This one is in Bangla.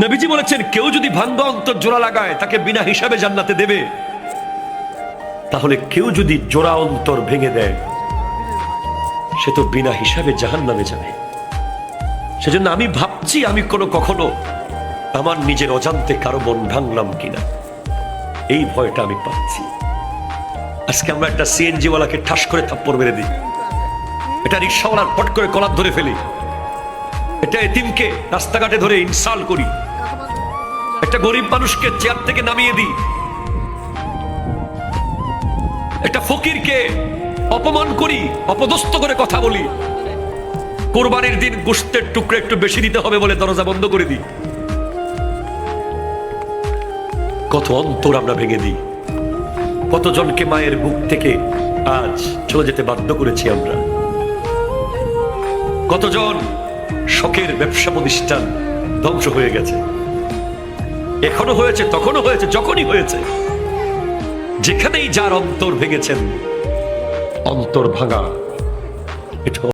নবীজি বলেছেন, কেউ যদি ভাঙ্গা অন্তর জোড়া লাগায় তাকে বিনা হিসাবে জান্নাতে দেবে। তাহলে কেউ যদি জোড়া অন্তর ভেঙে দেয় সে তো বিনা হিসাবে জাহান্নামে যাবে। সেজন্য আমি ভাবছি আমি কখনো আমার নিজের অজান্তে কারো মন ভাঙলাম কিনা, এই ভয়টা আমি পাচ্ছি। আজকে আমরা একটা সিএনজি ওয়ালাকে ঠাস করে থাপ্পড় মেরে দিই, এটা রিক্সাওয়ালার পট করে কলার ধরে ফেলি, এটা এতিমকে রাস্তাঘাটে ধরে ইনসাল্ট করি, একটা গরিব মানুষকে চেয়ার থেকে নামিয়ে দিই, একটা ফকিরকে অপমান করি, অপদস্থ করে কথা বলি, কোরবানির দিন গোশতের টুকরো একটু বেশি দিতে হবে বলে দরজা বন্ধ করে দিই। কত অন্তর আমরা ভেঙে দিই, কতজনকে মায়ের বুক থেকে আজ চলে যেতে বাধ্য করেছি আমরা, কতজন শখের ব্যবসা প্রতিষ্ঠান ধ্বংস হয়ে গেছে। এখনো হয়েছে, তখনও হয়েছে, যখনই হয়েছে। যেখানেই যার অন্তর ভেঙেছেন, অন্তর ভাঙা এটা